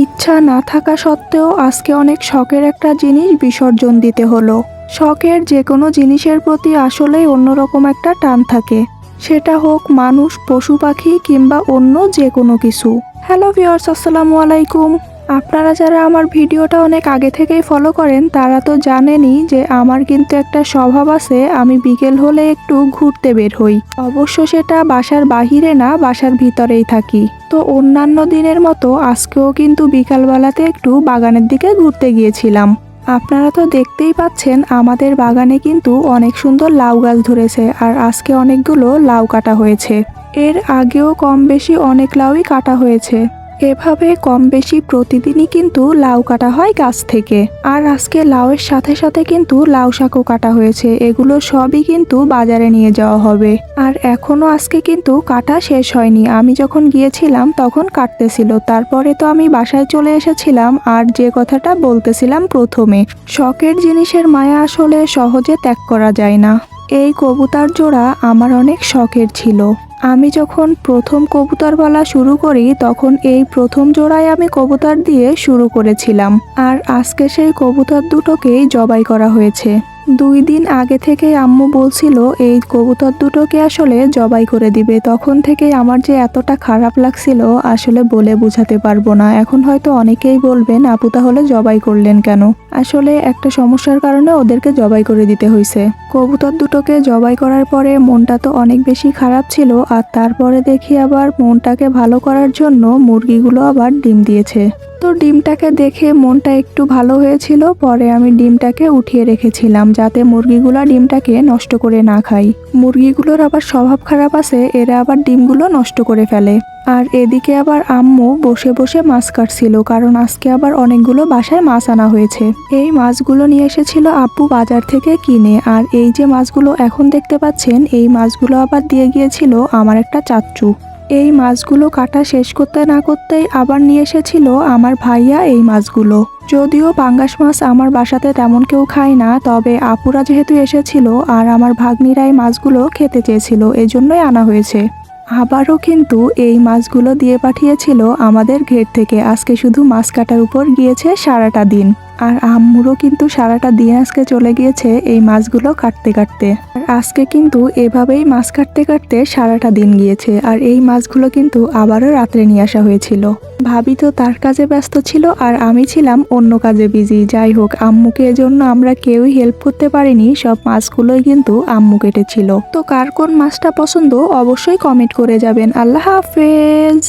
ইচ্ছা না থাকা সত্ত্বেও আজকে অনেক শখের একটা জিনিস বিসর্জন দিতে হলো। শখের যে কোনো জিনিসের প্রতি আসলেই অন্যরকম একটা টান থাকে, সেটা হোক মানুষ, পশু পাখি কিংবা অন্য যে কোনো কিছু। হ্যালো ভিউয়ার্স, আসসালামু আলাইকুম। আপনারা যারা আমার ভিডিওটা অনেক আগে থেকেই ফলো করেন তারা তো জানেনই যে আমার কিন্তু একটা স্বভাব আছে, আমি বিকেল হলে একটু ঘুরতে বের হই। অবশ্য সেটা বাসার বাহিরে না, বাসার ভিতরেই থাকি। তো অন্যান্য দিনের মতো আজকেও কিন্তু বিকালবেলাতে একটু বাগানের দিকে ঘুরতে গিয়েছিলাম। আপনারা তো দেখতেই পাচ্ছেন আমাদের বাগানে কিন্তু অনেক সুন্দর লাউ গাছ ধরেছে, আর আজকে অনেকগুলো লাউ কাটা হয়েছে। এর আগেও কম বেশি অনেক লাউই কাটা হয়েছে। এভাবে কম বেশি প্রতিদিনই কিন্তু লাউ কাটা হয় গাছ থেকে। আর আজকে লাউয়ের সাথে সাথে কিন্তু লাউ শাকও কাটা হয়েছে। এগুলো সবই কিন্তু বাজারে নিয়ে যাওয়া হবে। আর এখনো আজকে কিন্তু কাটা শেষ হয়নি। আমি যখন গিয়েছিলাম তখন কাটতেছিল, তারপরে তো আমি বাসায় চলে এসেছিলাম। আর যে কথাটা বলতেছিলাম প্রথমে, শখের জিনিসের মায়া আসলে সহজে ত্যাগ করা যায় না। এই কবুতর জোড়া আমার অনেক শখের ছিল। আমি যখন প্রথম কবুতর পালা শুরু করি তখন এই প্রথম জোড়ায় আমি কবুতর দিয়ে শুরু করেছিলাম। আর আজকে সেই কবুতর দুটোকেই জবাই করা হয়েছে। 2 দিন আগে থেকে আম্মু বলছিল এই কবুতর দুটোকে আসলে জবাই করে দিবে। তখন থেকে আমার যে এতটা খারাপ লাগছিল আসলে বলে বোঝাতে পারবো না। এখন হয়তো অনেকেই বলবেন আপু তাহলে জবাই করলেন কেন? আসলে একটা সমস্যার কারণে ওদেরকে জবাই করে দিতে হয়েছে। কবুতর দুটোকে জবাই করার পরে মনটা তো অনেক বেশি খারাপ ছিল। আর তারপরে দেখি আবার মনটাকে ভালো করার জন্য মুরগিগুলো আবার ডিম দিয়েছে। তো ডিমটাকে দেখে মনটা একটু ভালো হয়েছিল। পরে আমি ডিমটাকে উঠিয়ে রেখেছিলাম যাতে মুরগিগুলো ডিমটাকে নষ্ট করে না খায়। মুরগিগুলোর আবার স্বভাব খারাপ আছে, এরা আবার ডিমগুলো নষ্ট করে ফেলে। আর এদিকে আবার আম্মু বসে বসে মাছ কাটছিল, কারণ আজকে আবার অনেকগুলো বাসায় মাছ আনা হয়েছে। এই মাছগুলো নিয়ে এসেছিল আব্বু বাজার থেকে কিনে। আর এই যে মাছগুলো এখন দেখতে পাচ্ছেন, এই মাছগুলো আবার দিয়ে গিয়েছিল আমার একটা চাচ্চু। এই মাছগুলো কাটা শেষ করতে না করতেই আবার নিয়ে এসেছিল আমার ভাইয়া এই মাছগুলো। যদিও পাঙ্গাস মাছ আমার বাসাতে তেমন কেউ খায় না, তবে আপুরা যেহেতু এসেছিল আর আমার ভাগ্নিরা এই মাছগুলো খেতে চেয়েছিল, এজন্যই আনা হয়েছে। আবারও কিন্তু এই মাছগুলো দিয়ে পাঠিয়েছিল আমাদের ঘের থেকে। আজকে শুধু মাছ কাটার উপর গিয়েছে সারাটা দিন। আর আম্মুরও কিন্তু সারাটা দিন আজকে চলে গিয়েছে এই মাছগুলো কাটতে কাটতে। আর আজকে কিন্তু এভাবেই মাছ কাটতে কাটতে সারাটা দিন গিয়েছে। আর এই মাছগুলো কিন্তু আবারও রাত্রে নিয়ে আসা হয়েছিল। ভাবি তো তার কাজে ব্যস্ত ছিল আর আমি ছিলাম অন্য কাজে বিজি। যাই হোক, আম্মুকে এজন্য আমরা কেউই হেল্প করতে পারিনি, সব মাছগুলোই কিন্তু আম্মু কেটেছিল। তো কার কোন মাছটা পছন্দ অবশ্যই কমেন্ট করে যাবেন। আল্লাহ হাফেজ।